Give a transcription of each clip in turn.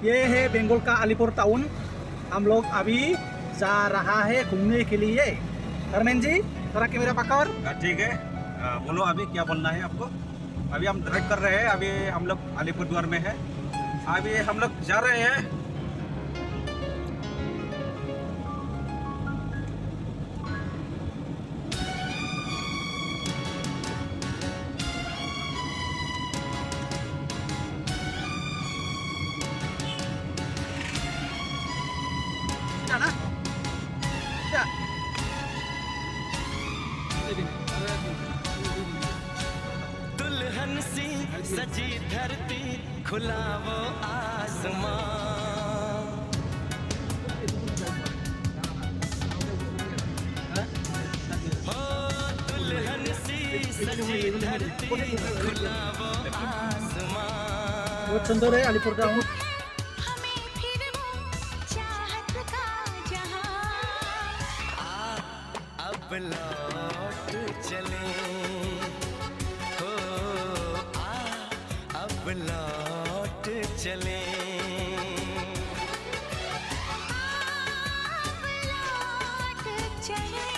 ये है बंगाल का अलीपुर टाउन। हम लोग अभी जा रहा है घूमने के लिए। धर्मेंद्र जी थोड़ा कैमरा पकड़। ठीक है, बोलो अभी क्या बोलना है आपको। अभी हम ड्राइव कर रहे हैं, अभी हम लोग अलीपुरद्वार में है, अभी हम लोग जा रहे हैं। ना दुल्हन सी सजी धरती खुला वो आसमां, हो दुल्हन सी सजी धरती खुला वो आसमां। बहुत सुंदर है अलीपुर टाउन। हमें फिर वो चाहत का जहां अब लौट चले, हो अब लौट चले। लौट चले,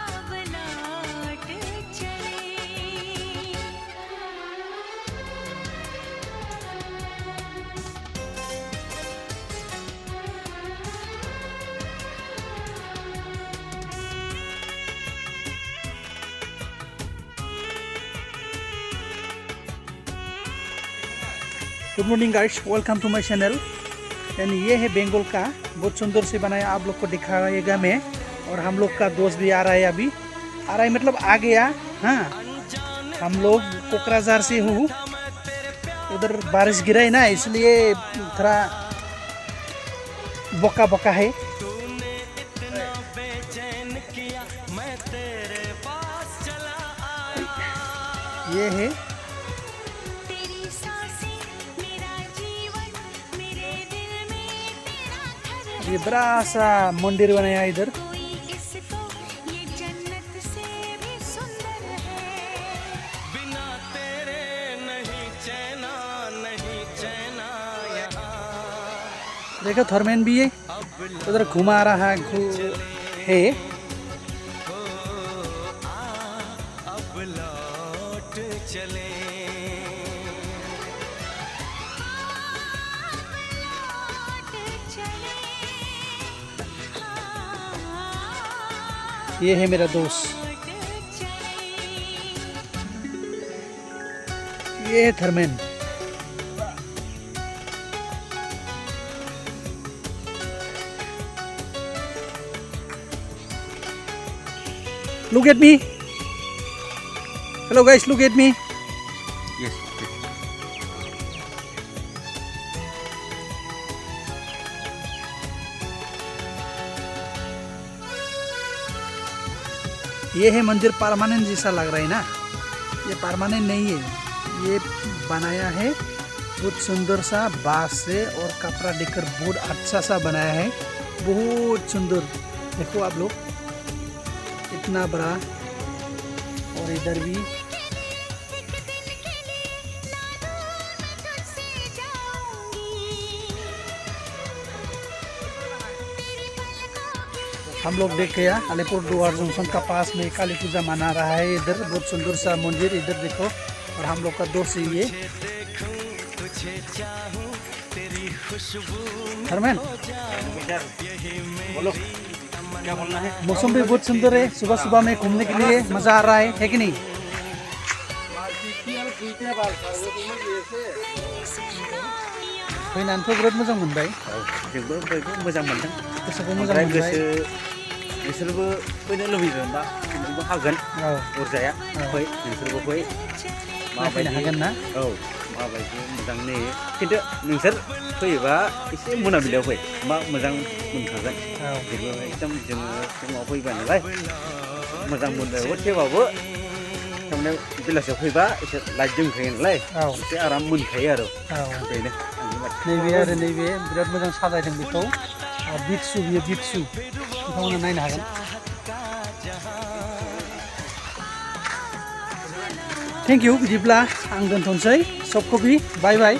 अब लौट चले। Good morning guys, welcome to my channel. And ये है बंगाल का, बहुत सुंदर से बनाया, आप लोग को दिखाएगा मैं। और हम लोग का दोस्त भी आ रहा है, अभी आ रहा है मतलब आ गया। हाँ, हम लोग कोकराझार से हूँ, उधर बारिश गिरा है ना, इसलिए थोड़ा बका बका है। तूने इतना बेचैन किया, मैं तेरे पास चला आया। ये है तेरी सांसें मेरा जीवन, मेरे दिल में तेरा घर है। ये बड़ा सा मंदिर बनाया है इधर। कोई इसको ये जन्नत से भी सुंदर है। बिना तेरे नहीं चैना, नहीं चैना यहाँ। देखो थर्मेन भी है, उधर घुमा रहा है। अब लौट चले। लौट चले, ये है मेरा दोस्त, लौट चले। ये है third man. Look at me. Hello guys, look at me. Yes, okay. ये है मंदिर, परमानेंट जैसा लग रहा है ना। ये परमानेंट नहीं है, ये बनाया है बहुत सुंदर सा बांस से, और कपड़ा देकर बहुत अच्छा सा बनाया है, बहुत सुंदर। देखो आप लोग, इतना बड़ा। और इधर भी तुझसे जाऊंगी, हम लोग देख गया अलीपुरद्वार जंक्शन का पास में काली पूजा मना रहा है। इधर बहुत सुंदर सा मंदिर, इधर देखो। और हम लोग का दोस्त ये देखूं तुझे चाहूं, तेरी खुशबू थर्मेन। बोलो क्या बोलना है। मौसम भी बहुत सुंदर है, सुबह सुबह में घूमने के लिए मजा आ रहा है कि नहीं। फैनानैथ' बिराद मोजां मोनबाय, जोंबो बयबो मोजां मोनदों। गोसोखौ मोजां ओमफ्राय मोनबाय। बिसोरबो फैनो लुबैदोंबा बिसोरबो हागोन, औ, अरजाया फै, नोंसोरबो फै। फैनो हागोन ना। औ, माबायदि मोजां नेयो, खिन्थु नोंसोर फैयोबा एसे मोनाबिलियाव फै, होमबा मोजां मोनखागोन। औ, जोङो एकदम जोङो फुङाव फैबाय नालाय मोजां मोनबायबो, थेवबाबो थारमाने बेलासियाव फैबा एसे लाइट जोंखायो नालाय, औ, एसे आराम मोनखायो आरो। औ। बेनो आंनि बाथ्रा। नैबे आरो नैबे बिराद मोजां साजायदों बेखौ। बिटसु, बियो बिटसु, नोंथांमोना नायनो हागोन। थेंक इउ बिदिब्ला आं दोनथ'नोसै सबखौबि बाय बाय